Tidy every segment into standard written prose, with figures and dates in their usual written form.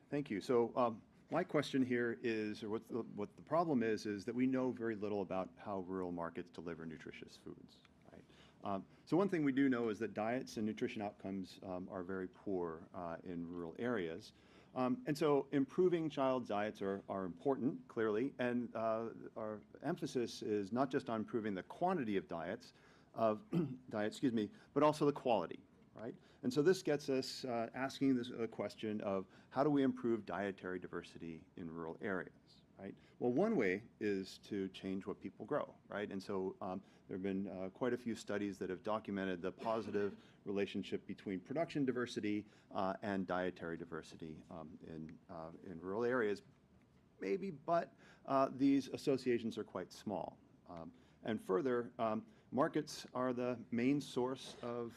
Thank you. So my question here is, or what the problem is that we know very little about how rural markets deliver nutritious foods, right? So one thing we do know is that diets and nutrition outcomes are very poor in rural areas. And so improving child diets are important, clearly, and our emphasis is not just on improving the quantity of diets, but also the quality, right? And so this gets us asking this question of how do we improve dietary diversity in rural areas, right? Well, one way is to change what people grow, right? And so there have been quite a few studies that have documented the positive relationship between production diversity and dietary diversity in rural areas, maybe, but these associations are quite small. And further, markets are the main source of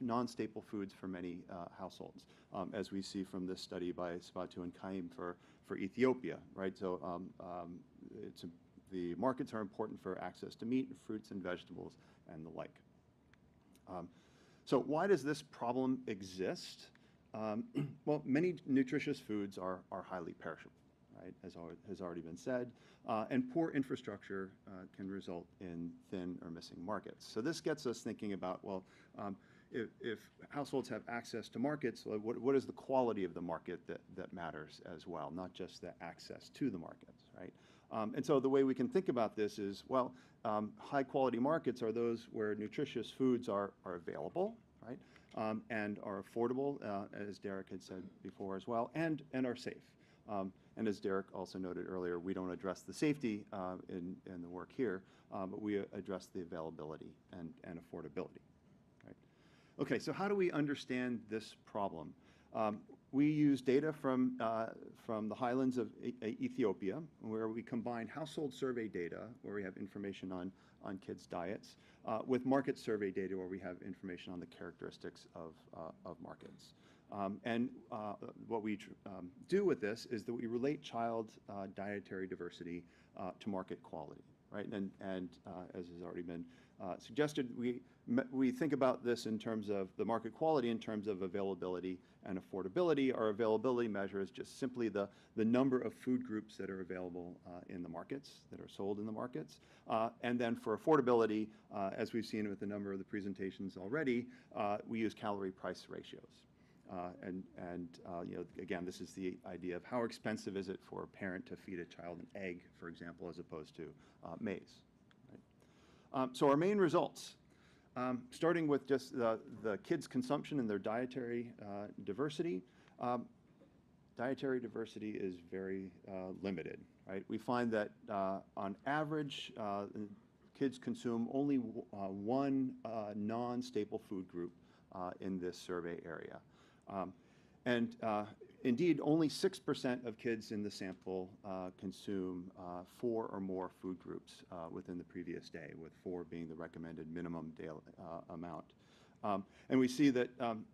non-staple foods for many households, as we see from this study by Spatu and Kaim for Ethiopia, right? So the markets are important for access to meat, fruits and vegetables, and the like. So why does this problem exist? Well, many nutritious foods are highly perishable, right, as has already been said, and poor infrastructure can result in thin or missing markets. So this gets us thinking about, well, if households have access to markets, what is the quality of the market that matters as well, not just the access to the markets, right? And so the way we can think about this is, well, high quality markets are those where nutritious foods are available, right, and are affordable, as Derek had said before as well, and are safe. And as Derek also noted earlier, we don't address the safety in the work here, but we address the availability and affordability. Right? Okay, so how do we understand this problem? We use data from the highlands of Ethiopia, where we combine household survey data, where we have information on kids' diets, with market survey data, where we have information on the characteristics of markets. And what we do with this is that we relate child dietary diversity to market quality, right? And as has already been suggested, we think about this in terms of the market quality in terms of availability and affordability. Our availability measure is just simply the number of food groups that are available in the markets, that are sold in the markets. And then for affordability, as we've seen with a number of the presentations already, we use calorie price ratios. Again, this is the idea of how expensive is it for a parent to feed a child an egg, for example, as opposed to maize. Right? So our main results, starting with just the kids' consumption and their dietary diversity. Dietary diversity is very limited. Right? We find that on average, kids consume only one non-staple food group in this survey area. Indeed, only 6% of kids in the sample consume 4 or more food groups within the previous day, with 4 being the recommended minimum daily amount. And we see that,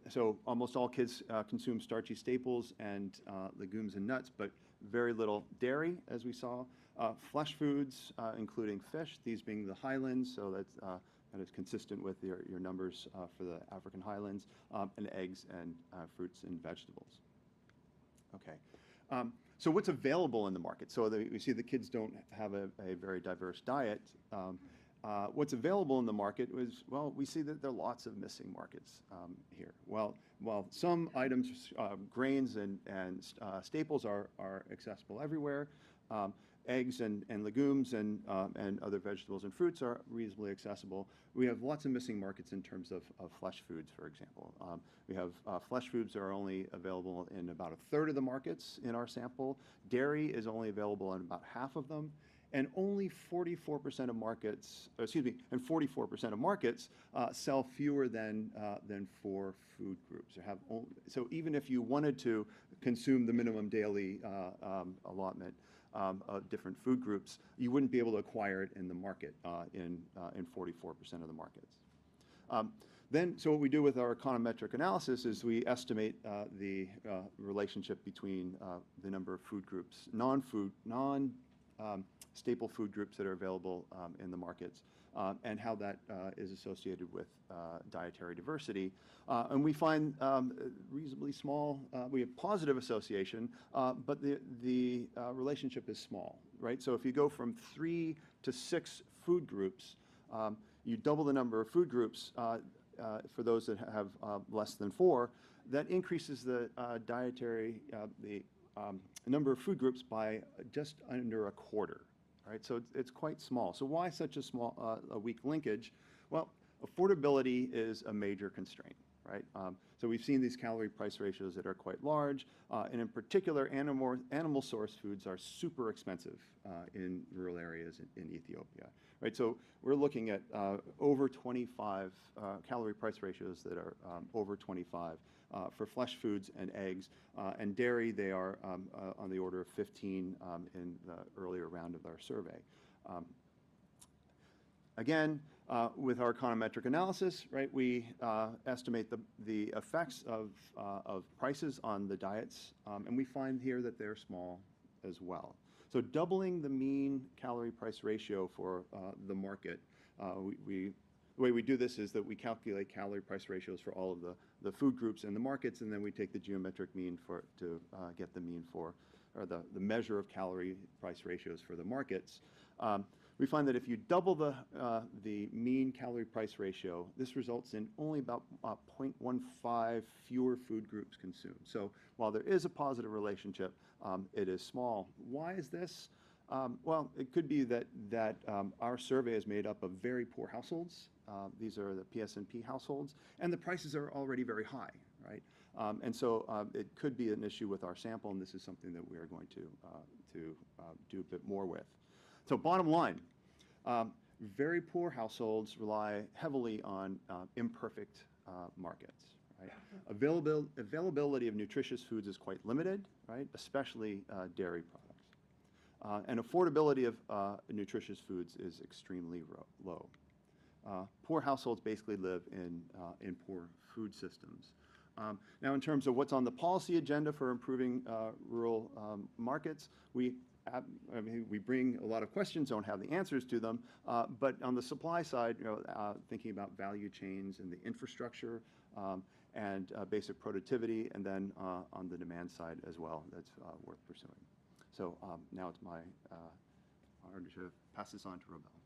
so almost all kids consume starchy staples and legumes and nuts, but very little dairy, as we saw. Flesh foods, including fish, these being the highlands, so that is consistent with your numbers for the African highlands, and eggs and fruits and vegetables. Okay, so what's available in the market? So we see the kids don't have a very diverse diet. What's available in the market is, well, we see that there are lots of missing markets here. Well, while some items, grains and staples are accessible everywhere, eggs and legumes and other vegetables and fruits are reasonably accessible. We have lots of missing markets in terms of flesh foods, for example. We have flesh foods that are only available in about 1/3 of the markets in our sample. Dairy is only available in about half of them. And only 44% of markets, and 44% of markets sell fewer than 4 food groups. So even if you wanted to consume the minimum daily allotment of different food groups, you wouldn't be able to acquire it in the market in 44% of the markets. So what we do with our econometric analysis is we estimate the relationship between the number of food groups, non-staple food groups that are available in the markets and how that is associated with dietary diversity. And we find reasonably small, we have positive association, but the relationship is small, right? So if you go from 3 to 6 food groups, you double the number of food groups for those that have less than 4, that increases the number of food groups by just under a quarter, right? So it's quite small. So why such a small, a weak linkage? Well, affordability is a major constraint, right? So we've seen these calorie price ratios that are quite large, and in particular, animal source foods are super expensive in rural areas in Ethiopia, right? So we're looking at over 25 calorie price ratios that are over 25 for flesh foods and eggs, and dairy, they are on the order of 15 in the earlier round of our survey. Again, with our econometric analysis, right, we estimate the effects of prices on the diets, and we find here that they're small as well. So doubling the mean calorie price ratio for the market, the way we do this is that we calculate calorie price ratios for all of the food groups in the markets, and then we take the geometric mean to get the mean for, or the measure of calorie price ratios for the markets. We find that if you double the mean calorie price ratio, this results in only about 0.15 fewer food groups consumed. So while there is a positive relationship, it is small. Why is this? Well, it could be that our survey is made up of very poor households. These are the PS&P households, and the prices are already very high, right? And so it could be an issue with our sample, and this is something that we are going to do a bit more with. So bottom line, very poor households rely heavily on imperfect markets, right? Availability of nutritious foods is quite limited, right? Especially dairy products. And affordability of nutritious foods is extremely low. Poor households basically live in poor food systems. Now, in terms of what's on the policy agenda for improving rural markets, we bring a lot of questions, don't have the answers to them, but on the supply side, thinking about value chains and the infrastructure and basic productivity, and then on the demand side as well, that's worth pursuing. So now it's my honor to pass this on to Robel.